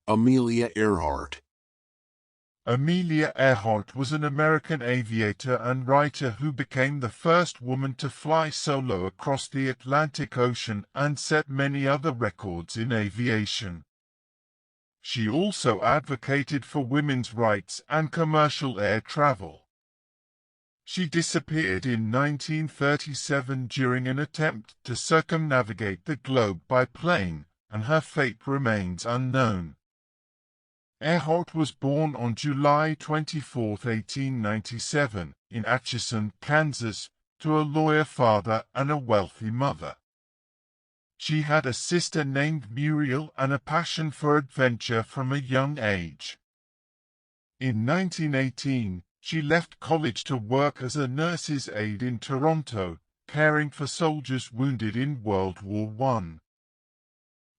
Amelia Earhart. Amelia Earhart was an American aviator and writer who became the first woman to fly solo across the Atlantic Ocean and set many other records in aviation. She also advocated for women's rights and commercial air travel. She disappeared in 1937 during an attempt to circumnavigate the globe by plane, and her fate remains unknown. Earhart was born on July 24, 1897, in Atchison, Kansas, to a lawyer father and a wealthy mother. She had a sister named Muriel and a passion for adventure from a young age. In 1918, she left college to work as a nurse's aide in Toronto, caring for soldiers wounded in World War I.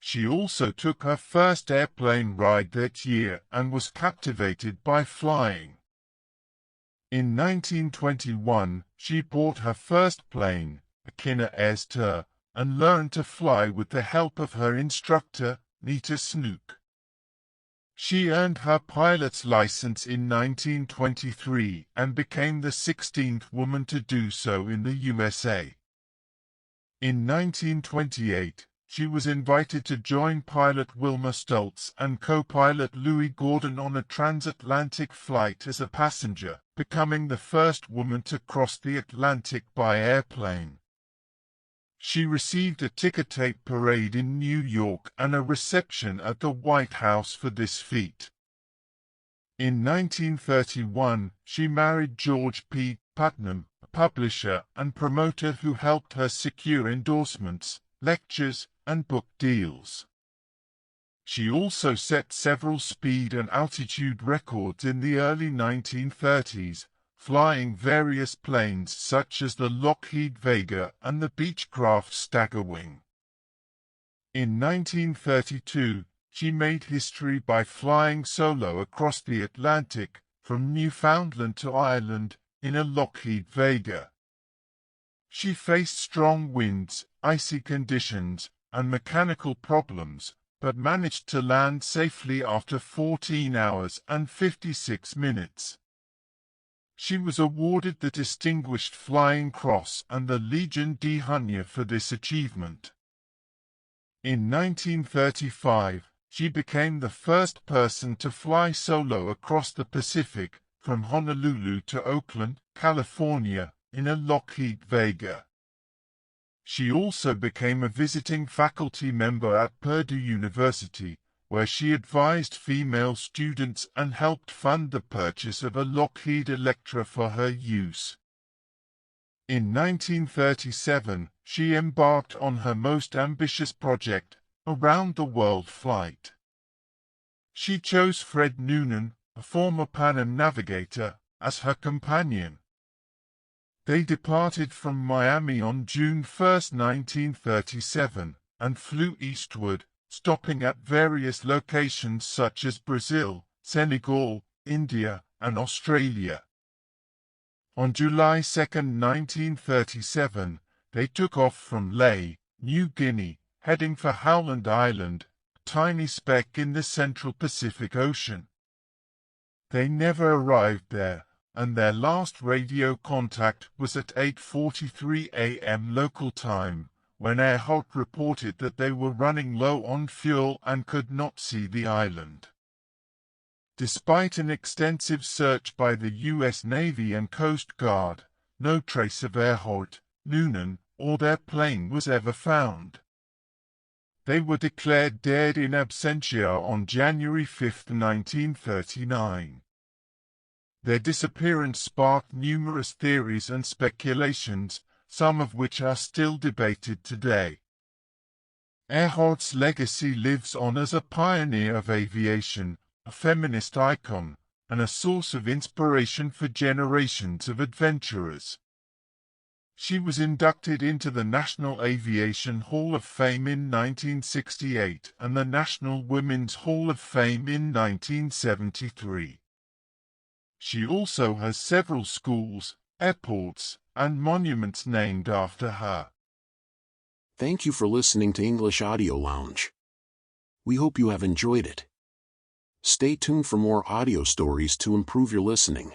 She also took her first airplane ride that year and was captivated by flying. In 1921, she bought her first plane, a Kinnor Airster, and learned to fly with the help of her instructor, Nita Snook. She earned her pilot's license in 1923 and became the 16th woman to do so in the USA. In 1928, she was invited to join pilot Wilma Stoltz and co-pilot Louis Gordon on a transatlantic flight as a passenger, becoming the first woman to cross the Atlantic by airplane. She received a ticker-tape parade in New York and a reception at the White House for this feat. In 1931, she married George P. Putnam, a publisher and promoter who helped her secure endorsements, lectures, and book deals. She also set several speed and altitude records in the early 1930s, flying various planes such as the Lockheed Vega and the Beechcraft Staggerwing. In 1932, she made history by flying solo across the Atlantic, from Newfoundland to Ireland, in a Lockheed Vega. She faced strong winds, icy conditions, and mechanical problems, but managed to land safely after 14 hours and 56 minutes. She was awarded the Distinguished Flying Cross and the Legion d'Honneur for this achievement. In 1935, she became the first person to fly solo across the Pacific, from Honolulu to Oakland, California, in a Lockheed Vega. She also became a visiting faculty member at Purdue University, where she advised female students and helped fund the purchase of a Lockheed Electra for her use. In 1937, she embarked on her most ambitious project, a round-the-world flight. She chose Fred Noonan, a former Pan Am navigator, as her companion. They departed from Miami on June 1, 1937, and flew eastward, stopping at various locations such as Brazil, Senegal, India, and Australia. On July 2, 1937, they took off from Lae, New Guinea, heading for Howland Island, a tiny speck in the central Pacific Ocean. They never arrived there, and their last radio contact was at 8:43 a.m. local time, when Earhart reported that they were running low on fuel and could not see the island. Despite an extensive search by the U.S. Navy and Coast Guard, no trace of Earhart, Noonan, or their plane was ever found. They were declared dead in absentia on January 5, 1939. Their disappearance sparked numerous theories and speculations, some of which are still debated today. Earhart's legacy lives on as a pioneer of aviation, a feminist icon, and a source of inspiration for generations of adventurers. She was inducted into the National Aviation Hall of Fame in 1968 and the National Women's Hall of Fame in 1973. She also has several schools, airports, and monuments named after her. Thank you for listening to English Audio Lounge. We hope you have enjoyed it. Stay tuned for more audio stories to improve your listening.